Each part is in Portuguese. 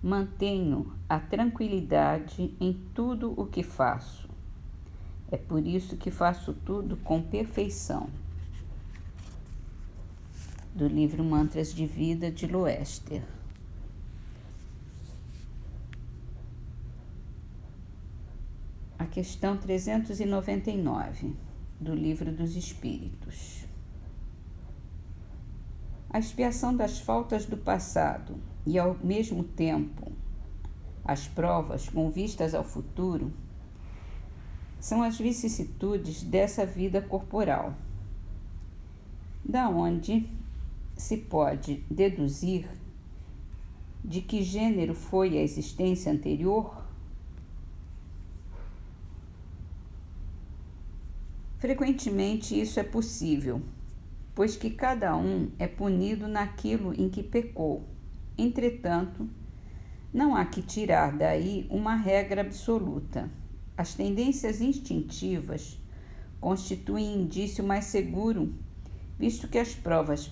Mantenho a tranquilidade em tudo o que faço. É por isso que faço tudo com perfeição. Do livro Mantras de Vida, de Loester. A questão 399, do Livro dos Espíritos. A expiação das faltas do passado e, ao mesmo tempo, as provas com vistas ao futuro são as vicissitudes dessa vida corporal, da onde se pode deduzir de que gênero foi a existência anterior. Frequentemente isso é possível, pois que cada um é punido naquilo em que pecou. Entretanto, não há que tirar daí uma regra absoluta. As tendências instintivas constituem indício mais seguro, visto que as provas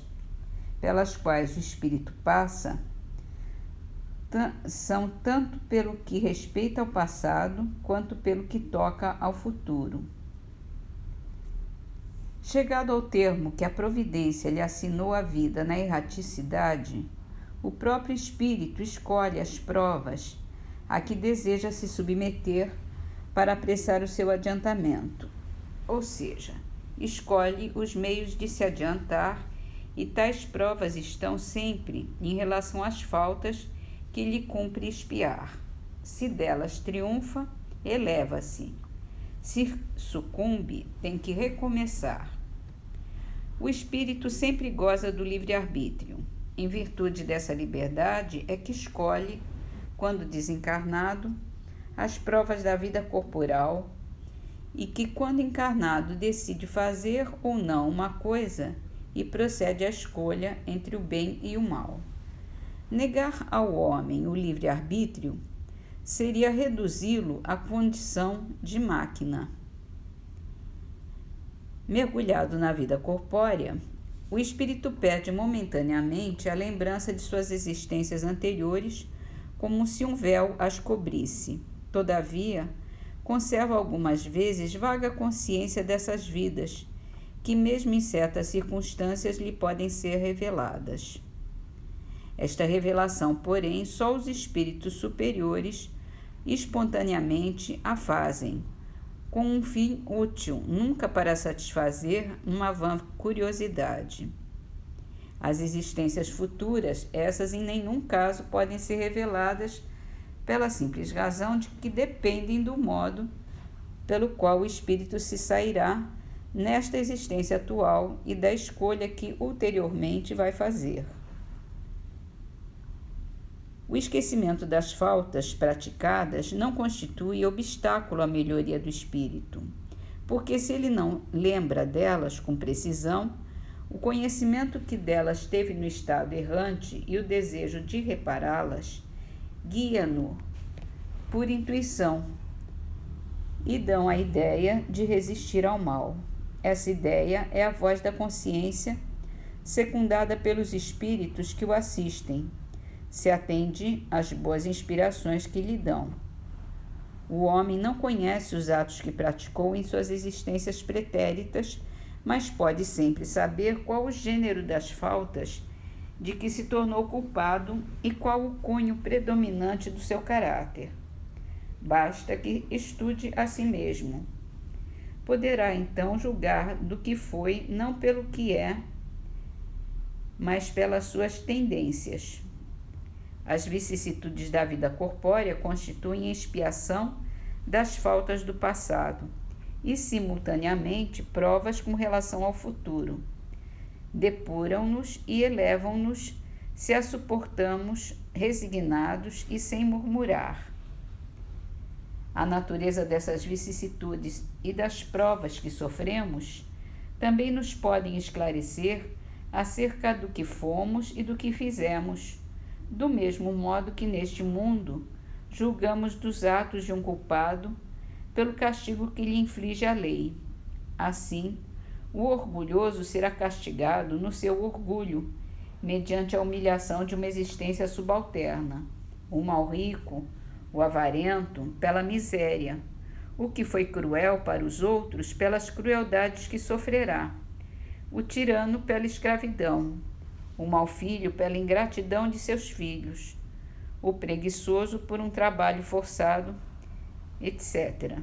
pelas quais o espírito passa são tanto pelo que respeita ao passado, quanto pelo que toca ao futuro. Chegado ao termo que a providência lhe assinou a vida na erraticidade, o próprio espírito escolhe as provas a que deseja se submeter para apressar o seu adiantamento, ou seja, escolhe os meios de se adiantar, e tais provas estão sempre em relação às faltas que lhe cumpre expiar. Se delas triunfa, eleva-se. Se sucumbe, tem que recomeçar. O espírito sempre goza do livre-arbítrio. Em virtude dessa liberdade é que escolhe, quando desencarnado, as provas da vida corporal, e que, quando encarnado, decide fazer ou não uma coisa e procede à escolha entre o bem e o mal. Negar ao homem o livre-arbítrio seria reduzi-lo à condição de máquina. Mergulhado na vida corpórea, o espírito perde momentaneamente a lembrança de suas existências anteriores, como se um véu as cobrisse. Todavia, conserva algumas vezes vaga consciência dessas vidas, que mesmo em certas circunstâncias lhe podem ser reveladas. Esta revelação, porém, só os espíritos superiores espontaneamente a fazem, com um fim útil, nunca para satisfazer uma vã curiosidade. As existências futuras, essas em nenhum caso podem ser reveladas pela simples razão de que dependem do modo pelo qual o espírito se sairá nesta existência atual e da escolha que ulteriormente vai fazer. O esquecimento das faltas praticadas não constitui obstáculo à melhoria do espírito, porque se ele não lembra delas com precisão, o conhecimento que delas teve no estado errante e o desejo de repará-las guia-no por intuição e dão a ideia de resistir ao mal. Essa ideia é a voz da consciência, secundada pelos espíritos que o assistem. Se atende às boas inspirações que lhe dão. O homem não conhece os atos que praticou em suas existências pretéritas, mas pode sempre saber qual o gênero das faltas de que se tornou culpado e qual o cunho predominante do seu caráter. Basta que estude a si mesmo. Poderá então julgar do que foi, não pelo que é, mas pelas suas tendências. As vicissitudes da vida corpórea constituem expiação das faltas do passado e, simultaneamente, provas com relação ao futuro. Depuram-nos e elevam-nos se a suportamos resignados e sem murmurar. A natureza dessas vicissitudes e das provas que sofremos também nos podem esclarecer acerca do que fomos e do que fizemos, do mesmo modo que neste mundo julgamos dos atos de um culpado pelo castigo que lhe inflige a lei. Assim, o orgulhoso será castigado no seu orgulho, mediante a humilhação de uma existência subalterna. o mal rico, o avarento, pela miséria, o que foi cruel para os outros pelas crueldades que sofrerá, o tirano pela escravidão, o mau filho pela ingratidão de seus filhos, o preguiçoso por um trabalho forçado, etc.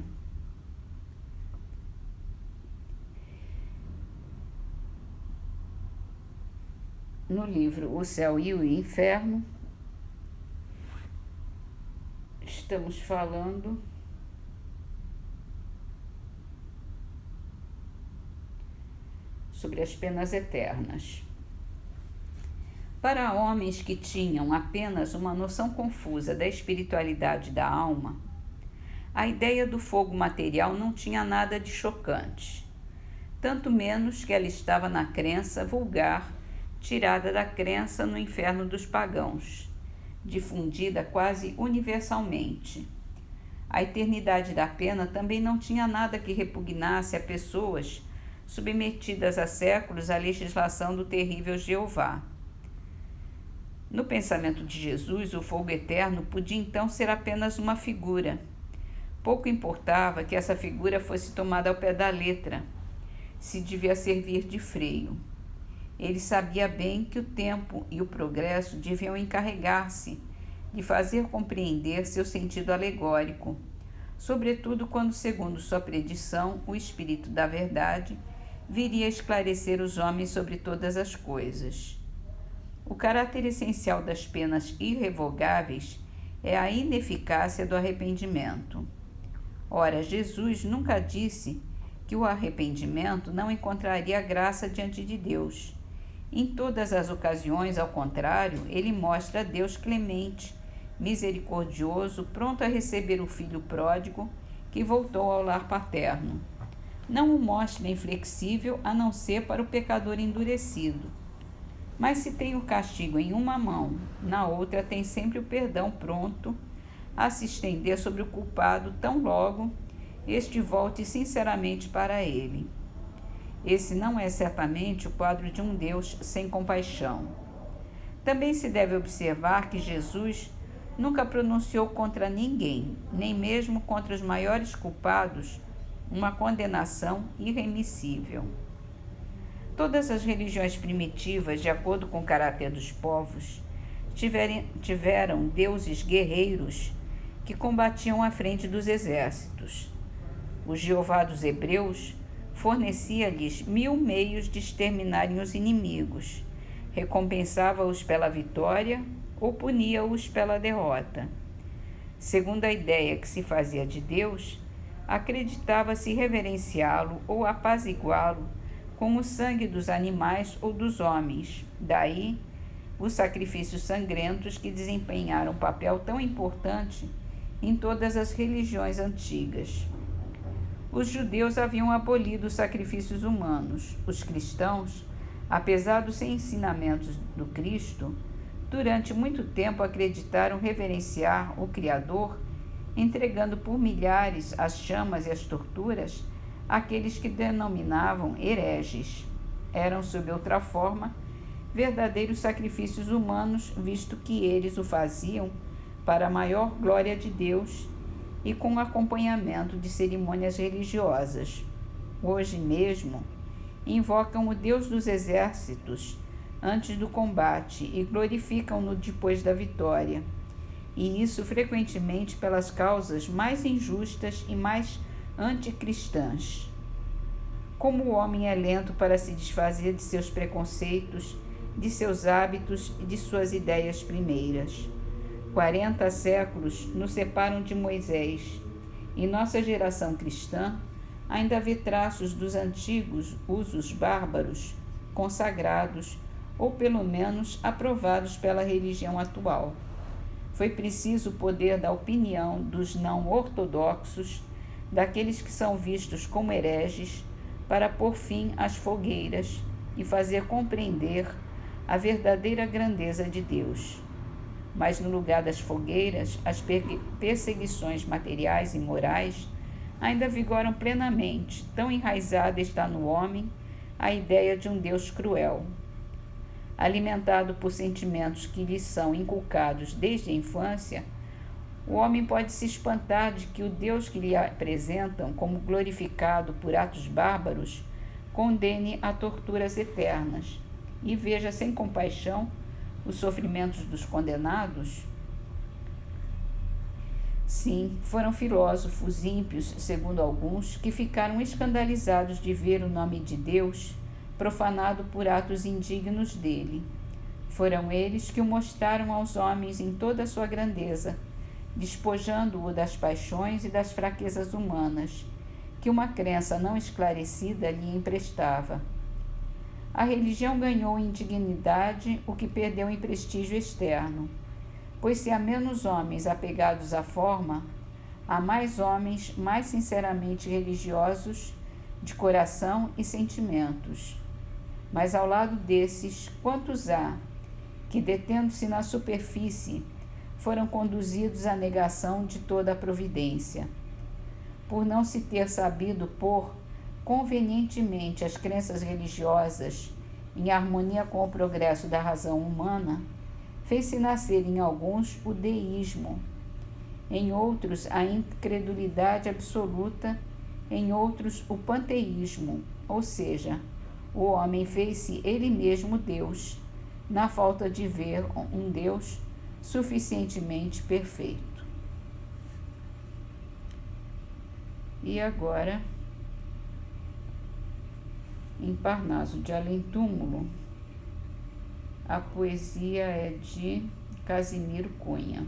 No livro O Céu e o Inferno, estamos falando sobre as penas eternas. Para homens que tinham apenas uma noção confusa da espiritualidade da alma, a ideia do fogo material não tinha nada de chocante, tanto menos que ela estava na crença vulgar, tirada da crença no inferno dos pagãos, difundida quase universalmente. A eternidade da pena também não tinha nada que repugnasse a pessoas submetidas há séculos à legislação do terrível Jeová. No pensamento de Jesus, o fogo eterno podia então ser apenas uma figura. Pouco importava que essa figura fosse tomada ao pé da letra, se devia servir de freio. Ele sabia bem que o tempo e o progresso deviam encarregar-se de fazer compreender seu sentido alegórico, sobretudo quando, segundo sua predição, o Espírito da Verdade viria esclarecer os homens sobre todas as coisas. O caráter essencial das penas irrevogáveis é a ineficácia do arrependimento. Ora, Jesus nunca disse que o arrependimento não encontraria graça diante de Deus. Em todas as ocasiões, ao contrário, ele mostra Deus clemente, misericordioso, pronto a receber o filho pródigo que voltou ao lar paterno. Não o mostra inflexível a não ser para o pecador endurecido. Mas se tem o castigo em uma mão, na outra tem sempre o perdão pronto a se estender sobre o culpado tão logo este volte sinceramente para ele. Esse não é certamente o quadro de um Deus sem compaixão. Também se deve observar que Jesus nunca pronunciou contra ninguém, nem mesmo contra os maiores culpados, uma condenação irremissível. Todas as religiões primitivas, de acordo com o caráter dos povos, tiveram deuses guerreiros que combatiam à frente dos exércitos. O Jeová dos Hebreus fornecia-lhes 1000 meios de exterminarem os inimigos, recompensava-os pela vitória ou punia-os pela derrota. Segundo a ideia que se fazia de Deus, acreditava-se reverenciá-lo ou apaziguá-lo com o sangue dos animais ou dos homens. Daí, os sacrifícios sangrentos que desempenharam um papel tão importante em todas as religiões antigas. Os judeus haviam abolido os sacrifícios humanos. Os cristãos, apesar dos ensinamentos do Cristo, durante muito tempo acreditaram reverenciar o Criador, entregando por milhares às chamas e às torturas aqueles que denominavam hereges. Eram, sob outra forma, verdadeiros sacrifícios humanos, visto que eles o faziam para a maior glória de Deus e com acompanhamento de cerimônias religiosas. Hoje mesmo, invocam o Deus dos exércitos antes do combate e glorificam-no depois da vitória, e isso frequentemente pelas causas mais injustas e mais anticristãs. Como o homem é lento para se desfazer de seus preconceitos, de seus hábitos e de suas ideias primeiras. 40 séculos nos separam de Moisés, e nossa geração cristã ainda vê traços dos antigos usos bárbaros, consagrados, ou pelo menos aprovados pela religião atual. Foi preciso o poder da opinião dos não ortodoxos, daqueles que são vistos como hereges, para pôr fim às fogueiras e fazer compreender a verdadeira grandeza de Deus. Mas no lugar das fogueiras, as perseguições materiais e morais ainda vigoram plenamente, tão enraizada está no homem a ideia de um Deus cruel. alimentado por sentimentos que lhe são inculcados desde a infância, o homem pode se espantar de que o Deus que lhe apresentam como glorificado por atos bárbaros condene a torturas eternas e veja sem compaixão os sofrimentos dos condenados. Sim, foram filósofos ímpios, segundo alguns, que ficaram escandalizados de ver o nome de Deus profanado por atos indignos dele. Foram eles que o mostraram aos homens em toda a sua grandeza, despojando-o das paixões e das fraquezas humanas, que uma crença não esclarecida lhe emprestava. A religião ganhou em dignidade o que perdeu em prestígio externo, pois se há menos homens apegados à forma, há mais homens mais sinceramente religiosos de coração e sentimentos. Mas ao lado desses, quantos há que, detendo-se na superfície, foram conduzidos à negação de toda a providência? Por não se ter sabido pôr convenientemente as crenças religiosas em harmonia com o progresso da razão humana, fez-se nascer em alguns o deísmo, em outros a incredulidade absoluta, em outros o panteísmo, ou seja, o homem fez-se ele mesmo Deus, na falta de ver um Deus suficientemente perfeito. E agora, em Parnaso de Além-Túmulo, a poesia é de Casimiro Cunha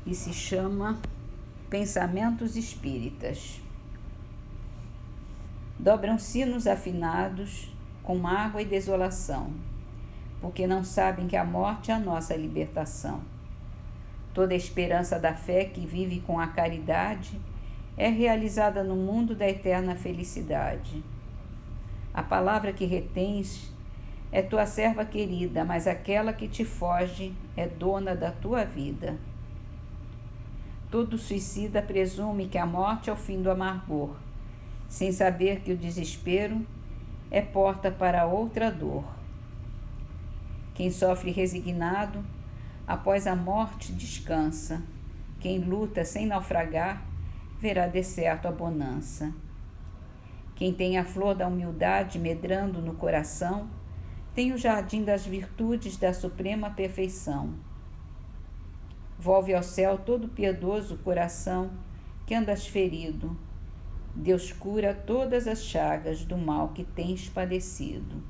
e se chama Pensamentos Espíritas. Dobram sinos afinados com mágoa e desolação, porque não sabem que a morte é a nossa libertação. Toda a esperança da fé que vive com a caridade é realizada no mundo da eterna felicidade. A palavra que retens é tua serva querida, mas aquela que te foge é dona da tua vida. Todo suicida presume que a morte é o fim do amargor, sem saber que o desespero é porta para outra dor. Quem sofre resignado, após a morte descansa. Quem luta sem naufragar, verá de certo a bonança. Quem tem a flor da humildade medrando no coração, tem o jardim das virtudes da suprema perfeição. Volve ao céu todo piedoso coração que andas ferido. Deus cura todas as chagas do mal que tens padecido.